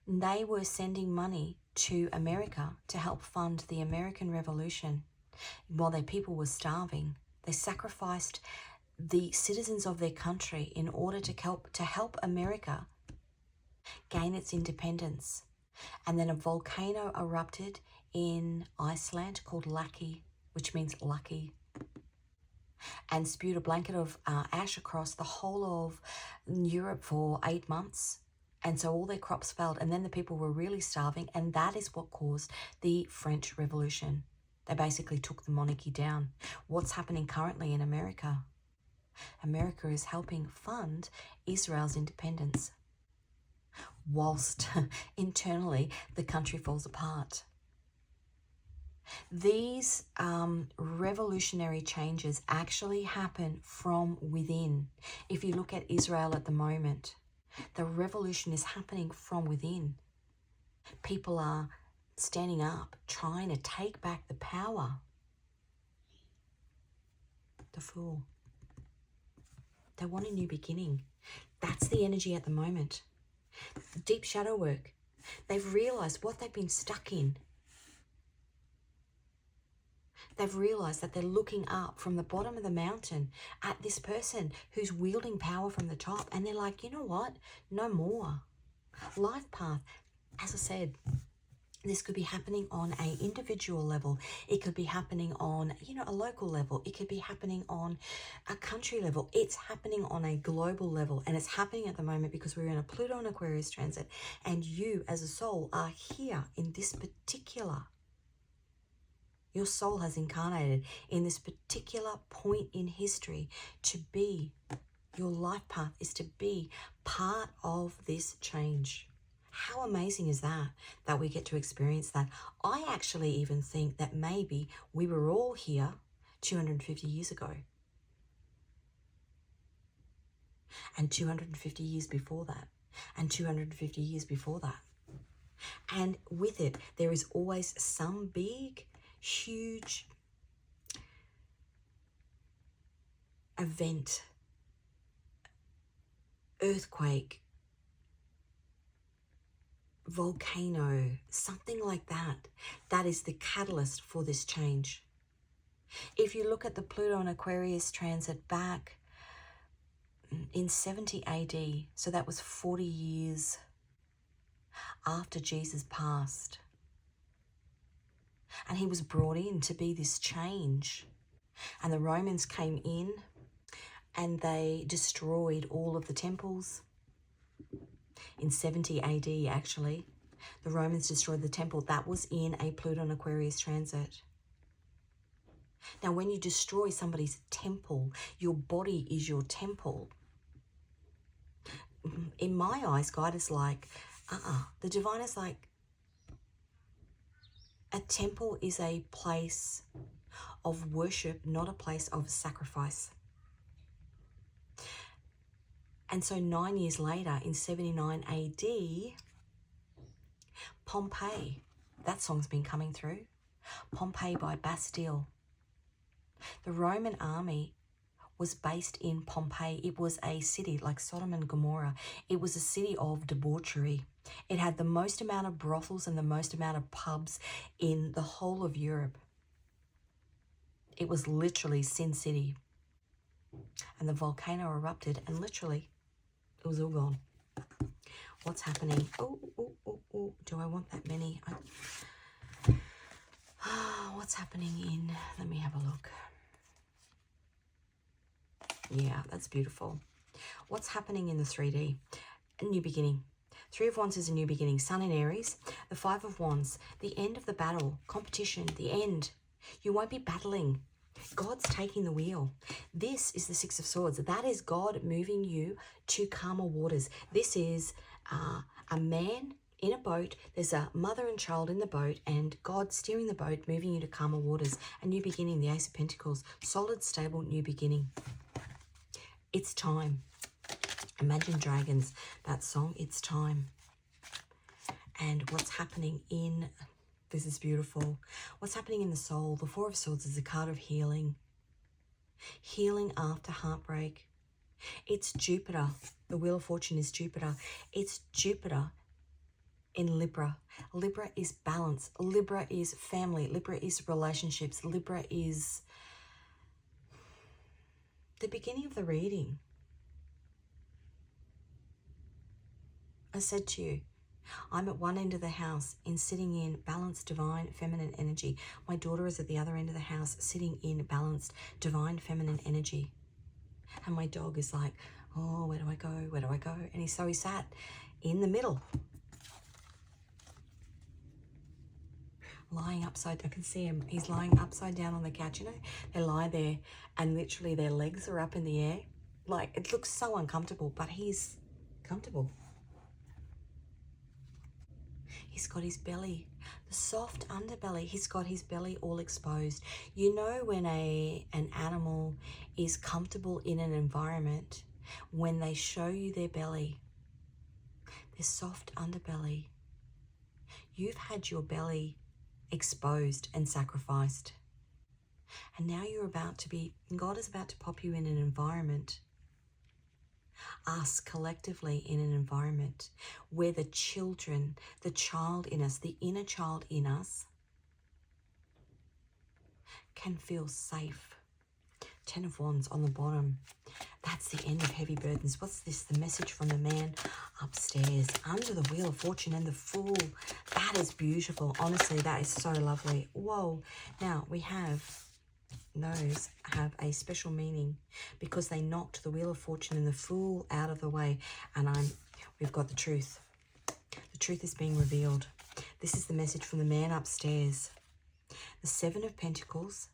They were sending money to America to help fund the American Revolution while their people were starving. They sacrificed the citizens of their country in order to help America gain its independence. And then a volcano erupted in Iceland called Laki, which means lucky, and spewed a blanket of ash across the whole of Europe for 8 months. And so all their crops failed, and then the people were really starving, and that is what caused the French Revolution. They basically took the monarchy down. What's happening currently in America? America is helping fund Israel's independence, whilst internally the country falls apart. These revolutionary changes actually happen from within. If you look at Israel at the moment, the revolution is happening from within. People are standing up, trying to take back the power. The Fool. They want a new beginning. That's the energy at the moment. Deep shadow work. They've realized what they've been stuck in. They've realized that they're looking up from the bottom of the mountain at this person who's wielding power from the top, and they're like, you know what? No more. Life path. As I said, this could be happening on an individual level. It could be happening on, a local level. It could be happening on a country level. It's happening on a global level. And it's happening at the moment because we're in a Pluto and Aquarius transit. And you as a soul are here in this particular. Your soul has incarnated in this particular point in history to be. Your life path is to be part of this change. How amazing is that we get to experience that? I actually even think that maybe we were all here 250 years ago. And 250 years before that. And 250 years before that. And with it, there is always some big, huge event, earthquake, volcano, something like that, that is the catalyst for this change. If you look at the Pluto and Aquarius transit back in 70 AD, so that was 40 years after Jesus passed, and he was brought in to be this change, and the Romans came in and they destroyed all of the temples. In 70 AD, actually, the Romans destroyed the temple. That was in a Pluto and Aquarius transit. Now, when you destroy somebody's temple, your body is your temple. In my eyes, God is like, the divine is like, a temple is a place of worship, not a place of sacrifice. And so 9 years later, in 79 AD, Pompeii, that song's been coming through. Pompeii by Bastille. The Roman army was based in Pompeii. It was a city like Sodom and Gomorrah. It was a city of debauchery. It had the most amount of brothels and the most amount of pubs in the whole of Europe. It was literally Sin City. And the volcano erupted and literally it was all gone. What's happening? Oh, do I want that many? What's happening in, let me have a look. Yeah, that's beautiful. What's happening in the 3D? A new beginning. 3 of Wands is a new beginning. Sun in Aries. The 5 of Wands, the end of the battle, competition, the end. You won't be battling. God's taking the wheel. This is the 6 of Swords. That is God moving you to calmer waters. This is a man in a boat. There's a mother and child in the boat, and God steering the boat, moving you to calmer waters. A new beginning, the Ace of Pentacles. Solid, stable, new beginning. It's time. Imagine Dragons, that song, It's Time. And what's happening in, this is beautiful. What's happening in the soul? The 4 of Swords is a card of healing. Healing after heartbreak. It's Jupiter. The Wheel of Fortune is Jupiter. It's Jupiter in Libra. Libra is balance. Libra is family. Libra is relationships. Libra is the beginning of the reading. I said to you, I'm at one end of the house sitting in balanced divine feminine energy. My daughter is at the other end of the house sitting in balanced divine feminine energy. And my dog is like, oh, where do I go? Where do I go? And he sat in the middle, lying upside. I can see him. He's lying upside down on the couch. You know, they lie there and literally their legs are up in the air. Like, it looks so uncomfortable, but he's comfortable. He's got his belly, the soft underbelly. He's got his belly all exposed. You know, when an animal is comfortable in an environment, when they show you their belly, their soft underbelly, you've had your belly exposed and sacrificed. And now God is about to pop you in an environment, us collectively in an environment where the child in us, the inner child in us, can feel safe. 10 of Wands on the bottom. That's the end of heavy burdens. What's this? The message from the man upstairs. Under the Wheel of Fortune and the Fool. That is beautiful. Honestly, that is so lovely. Whoa. Now, we have... those have a special meaning because they knocked the Wheel of Fortune and the Fool out of the way. And we've got the truth. The truth is being revealed. This is the message from the man upstairs. The Seven of Pentacles,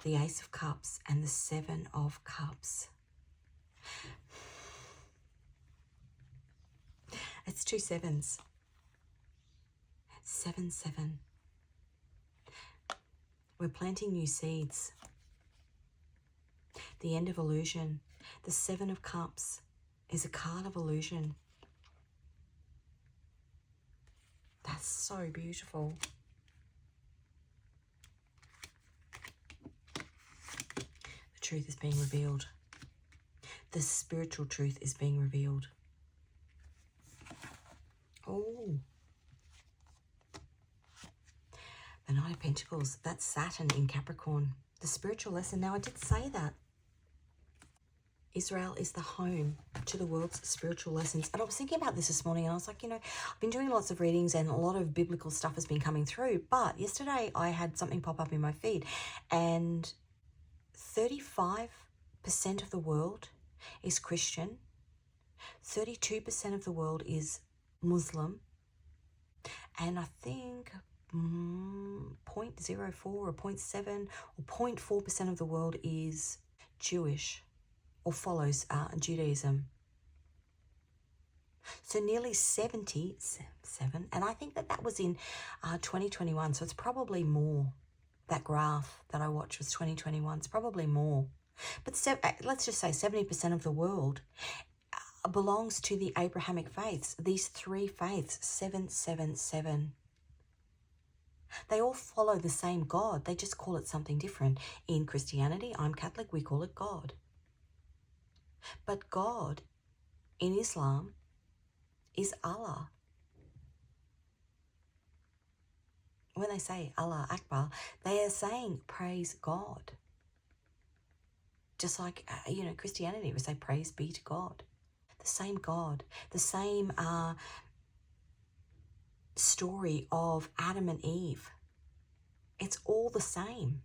the Ace of Cups, and the Seven of Cups. It's 2 sevens. 7, 7. We're planting new seeds. The end of illusion. The 7 of Cups is a card of illusion. That's so beautiful. The truth is being revealed. The spiritual truth is being revealed. Oh. The Knight of Pentacles. That's Saturn in Capricorn. The spiritual lesson. Now, I did say that Israel is the home to the world's spiritual lessons. And I was thinking about this morning and I was like, you know, I've been doing lots of readings and a lot of biblical stuff has been coming through. But yesterday I had something pop up in my feed and 35% of the world is Christian. 32% of the world is Muslim. And I think 0.04 or 0.7 or 0.4% of the world is Jewish or follows Judaism. So nearly 77, and I think that was in 2021, so it's probably more. That graph that I watched was 2021, it's probably more. But let's just say 70% of the world belongs to the Abrahamic faiths, these 3 faiths, 777. They all follow the same God, they just call it something different. In Christianity, I'm Catholic, we call it God. But God in Islam is Allah. When they say Allah Akbar, they are saying praise God. Just like, you know, Christianity, we say praise be to God. The same God, the same story of Adam and Eve. It's all the same.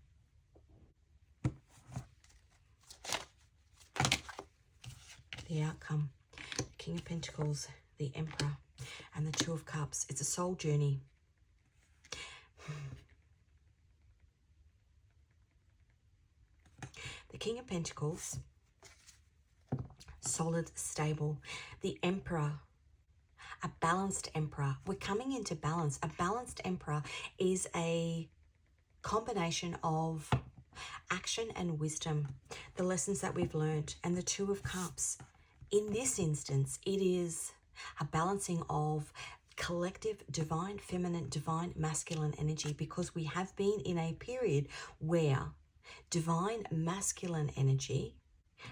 The outcome, the King of Pentacles, the Emperor, and the Two of Cups. It's a soul journey. The King of Pentacles, solid, stable. The Emperor, a balanced Emperor. We're coming into balance. A balanced Emperor is a combination of action and wisdom, the lessons that we've learned. And the Two of Cups, in this instance, it is a balancing of collective divine feminine, divine masculine energy, because we have been in a period where divine masculine energy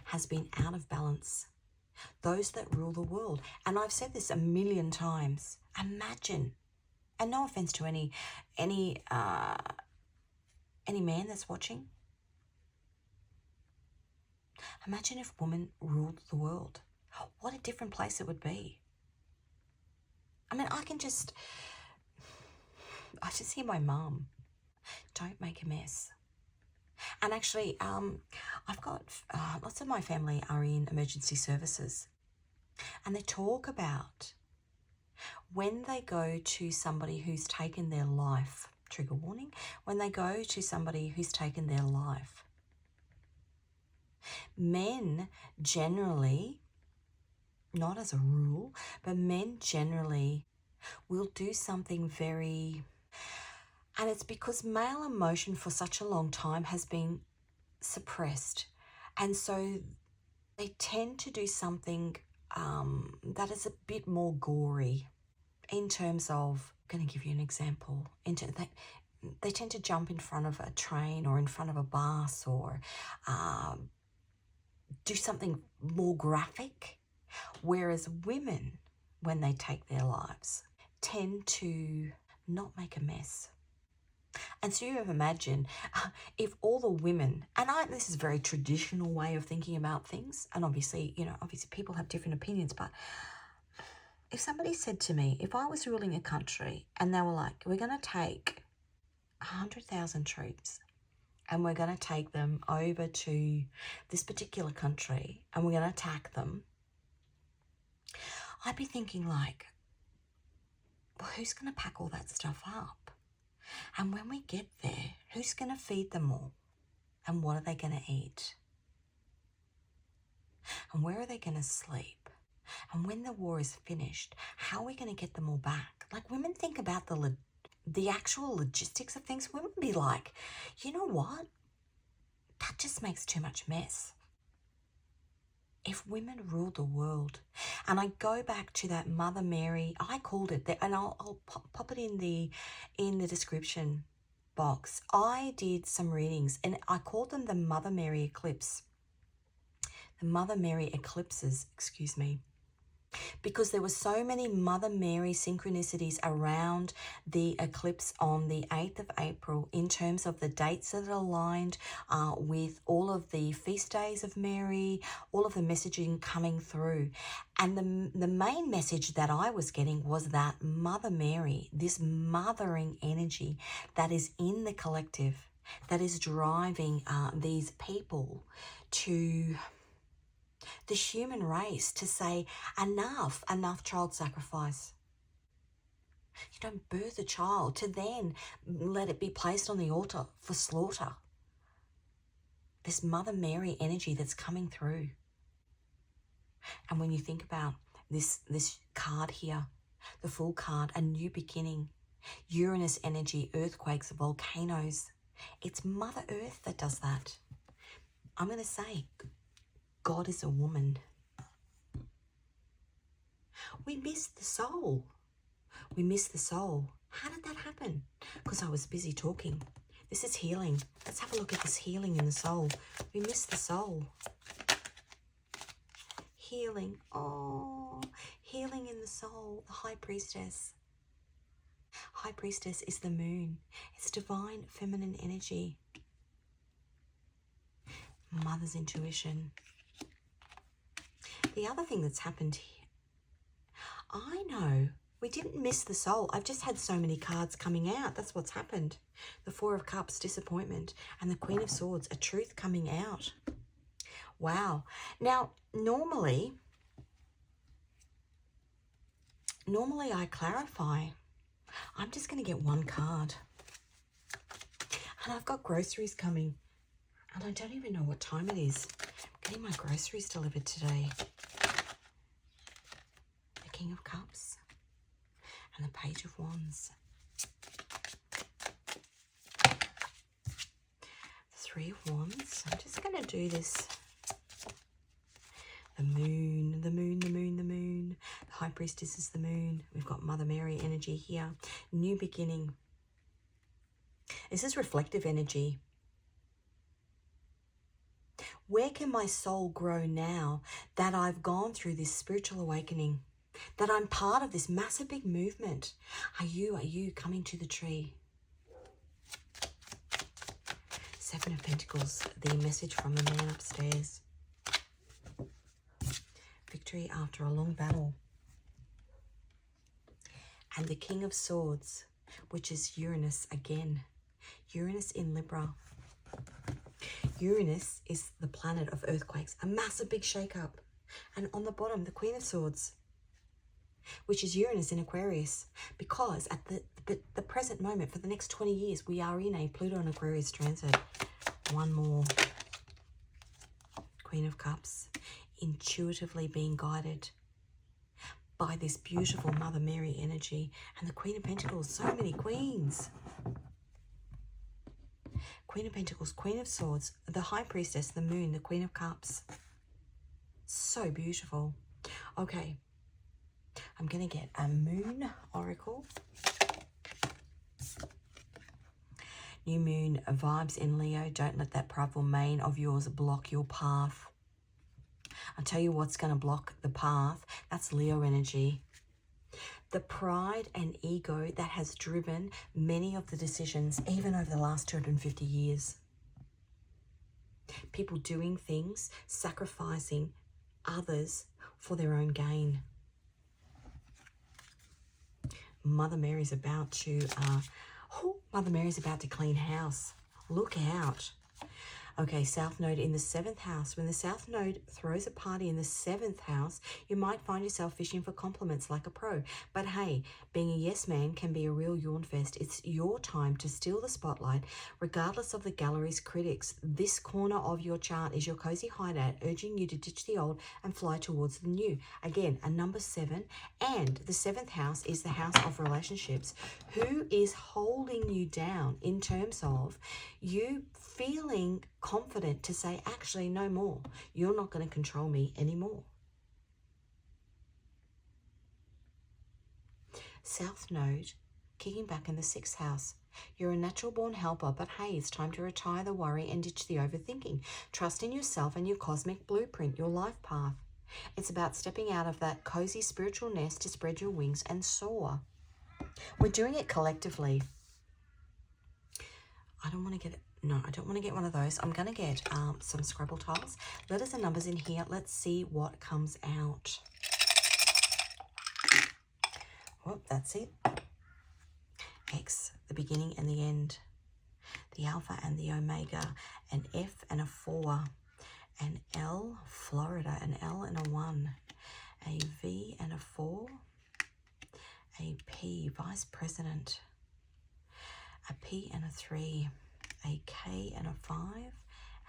has been out of balance. Those that rule the world, and I've said this a million times, imagine, and no offense to any man that's watching, imagine if women ruled the world. What a different place it would be. I mean, I just hear my mum, don't make a mess. And actually, I've got lots of my family are in emergency services, and they talk about when they go to somebody who's taken their life, trigger warning, when they go to somebody who's taken their life, men generally, not as a rule, but men generally will do something very, and it's because male emotion for such a long time has been suppressed. And so they tend to do something that is a bit more gory in terms of, I'm going to give you an example. They tend to jump in front of a train or in front of a bus or do something more graphic. Whereas women, when they take their lives, tend to not make a mess. And so you imagine if all the women, and this is a very traditional way of thinking about things, and obviously people have different opinions, but if somebody said to me, if I was ruling a country and they were like, we're going to take 100,000 troops and we're going to take them over to this particular country and we're going to attack them, I'd be thinking like, well, who's going to pack all that stuff up? And when we get there, who's going to feed them all? And what are they going to eat? And where are they going to sleep? And when the war is finished, how are we going to get them all back? Like, women think about the actual logistics of things. Women be like, you know what? That just makes too much mess. If women ruled the world, and I go back to that Mother Mary, I called it, and I'll pop it in the description box. I did some readings, and I called them the Mother Mary eclipse. The Mother Mary eclipses, excuse me. Because there were so many Mother Mary synchronicities around the eclipse on the 8th of April in terms of the dates that aligned with all of the feast days of Mary, all of the messaging coming through. And the main message that I was getting was that Mother Mary, this mothering energy that is in the collective, that is driving these people to the human race to say, enough child sacrifice. You don't birth a child to then let it be placed on the altar for slaughter. This Mother Mary energy that's coming through. And when you think about this card here, the Fool card, a new beginning, Uranus energy, earthquakes, volcanoes, it's Mother Earth that does that. I'm going to say, God is a woman. We missed the soul. We missed the soul. How did that happen? Because I was busy talking. This is healing. Let's have a look at this healing in the soul. We missed the soul. Healing. Oh, healing in the soul. The High Priestess. High Priestess is the moon. It's divine feminine energy. Mother's intuition. The other thing that's happened here, I know we didn't miss the soul. I've just had so many cards coming out. That's what's happened. The Four of Cups, disappointment, and the Queen of Swords, a truth coming out. Wow. Now, normally I clarify. I'm just going to get one card. And I've got groceries coming. And I don't even know what time it is. I'm getting my groceries delivered today. The King of Cups and the Page of Wands. The Three of Wands. I'm just going to do this. The moon, the moon, the moon, the moon. The High Priestess is the moon. We've got Mother Mary energy here. New beginning. This is reflective energy. Where can my soul grow now that I've gone through this spiritual awakening? That I'm part of this massive big movement? Are you coming to the tree? Seven of Pentacles, the message from the man upstairs. Victory after a long battle. and the King of Swords, which is Uranus again. Uranus in Libra. Uranus is the planet of earthquakes, a massive big shake-up. And on the bottom, the Queen of Swords, which is Uranus in Aquarius, because at the present moment, for the next 20 years, we are in a Pluto and Aquarius transit. One more. Queen of Cups, intuitively being guided by this beautiful Mother Mary energy. And the Queen of Pentacles, so many queens. Queen of Pentacles, Queen of Swords, the High Priestess, the Moon, the Queen of Cups. So beautiful. Okay, I'm going to get a Moon Oracle. New Moon vibes in Leo. Don't let that prideful mane of yours block your path. I'll tell you what's going to block the path. That's Leo energy. The pride and ego that has driven many of the decisions, even over the last 250 years. People doing things, sacrificing others for their own gain. Mother Mary's about to clean house. Look out. Okay, South Node in the 7th house. When the South Node throws a party in the 7th house, you might find yourself fishing for compliments like a pro. But hey, being a yes man can be a real yawn fest. It's your time to steal the spotlight, regardless of the gallery's critics. This corner of your chart is your cozy hideout, urging you to ditch the old and fly towards the new. Again, a number 7, and the 7th house is the house of relationships. Who is holding you down in terms of you feeling confident to say, actually, no more. You're not going to control me anymore. South Node, kicking back in the 6th house. You're a natural born helper, but hey, it's time to retire the worry and ditch the overthinking. Trust in yourself and your cosmic blueprint, your life path. It's about stepping out of that cozy spiritual nest to spread your wings and soar. We're doing it collectively. I don't want to get one of those. I'm going to get some Scrabble tiles. Letters and numbers in here. Let's see what comes out. Oh, that's it. X, the beginning and the end. The alpha and the omega. An F and a 4. An L, Florida. An L and a 1. A V and a 4. A P, Vice President. A P and a 3, a K and a 5,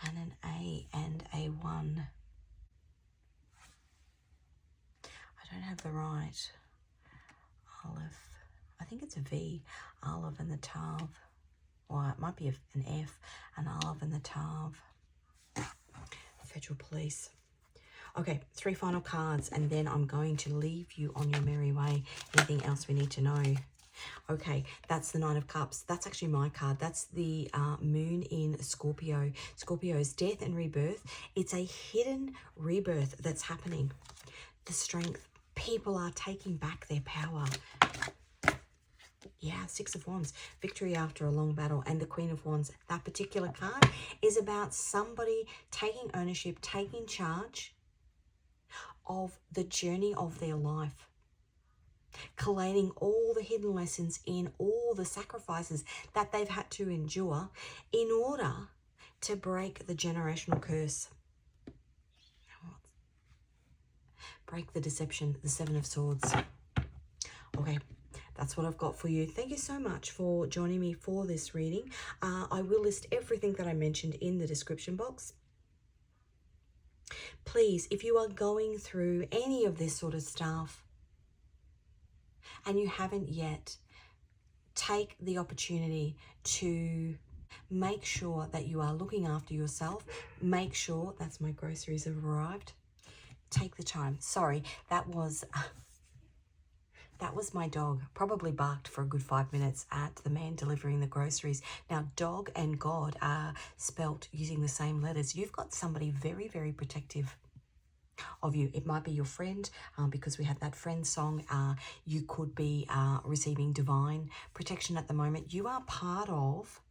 and an A and a 1. I don't have the right. Olive, I think it's a V. Olive and the Tav. Well, it might be an F, an Olive and the Tav. Federal Police. Okay, 3 final cards, and then I'm going to leave you on your merry way. Anything else we need to know? Okay, that's the Knight of Cups. That's actually my card. That's the Moon in Scorpio. Scorpio's death and rebirth. It's a hidden rebirth that's happening. The strength. People are taking back their power. Yeah, 6 of Wands. Victory after a long battle. And the Queen of Wands. That particular card is about somebody taking ownership, taking charge of the journey of their life. Collating all the hidden lessons in all the sacrifices that they've had to endure in order to break the generational curse. Break the deception, the 7 of Swords. Okay, that's what I've got for you. Thank you so much for joining me for this reading. I will list everything that I mentioned in the description box. Please, if you are going through any of this sort of stuff, and you haven't yet, take the opportunity to make sure that you are looking after yourself. Make sure, that's my groceries have arrived. Take the time. Sorry, that was my dog. Probably barked for a good 5 minutes at the man delivering the groceries. Now, dog and God are spelt using the same letters. You've got somebody very, very protective of you. It might be your friend, because we had that friend song. You could be receiving divine protection at the moment. You are part of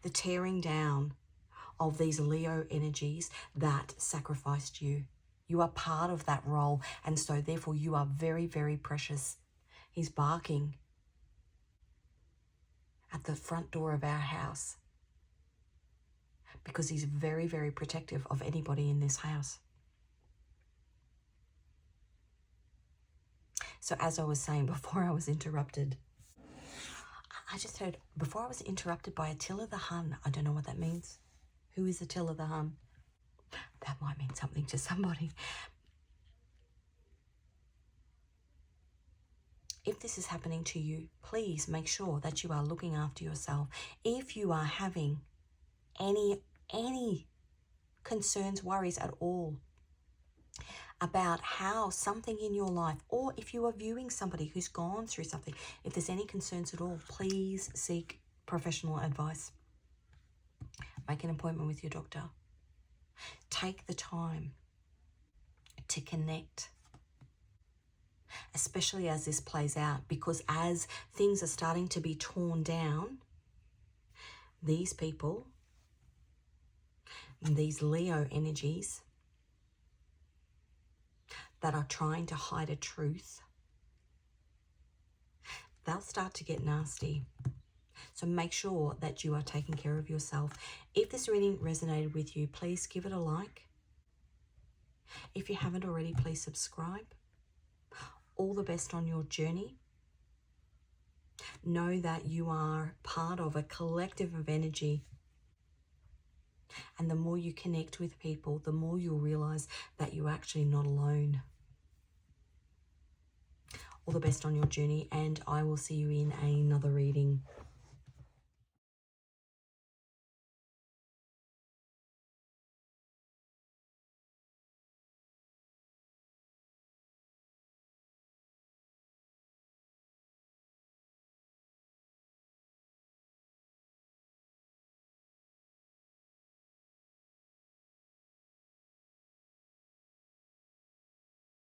the tearing down of these Leo energies that sacrificed you. You are part of that role, and so therefore you are very, very precious He's barking at the front door of our house because he's very, very protective of anybody in this house. So as I was saying before I was interrupted, I just heard, before I was interrupted by Attila the Hun. I don't know what that means. Who is Attila the Hun? That might mean something to somebody. If this is happening to you, please make sure that you are looking after yourself. If you are having any concerns, worries at all about how something in your life, or if you are viewing somebody who's gone through something, if there's any concerns at all, please seek professional advice. Make an appointment with your doctor. Take the time to connect, especially as this plays out, because as things are starting to be torn down, these people, these Leo energies that are trying to hide a truth, they'll start to get nasty. So make sure that you are taking care of yourself. If this reading resonated with you, please give it a like. If you haven't already, please subscribe. All the best on your journey. Know that you are part of a collective of energy. And the more you connect with people, the more you'll realize that you're actually not alone. All the best on your journey, and I will see you in another reading.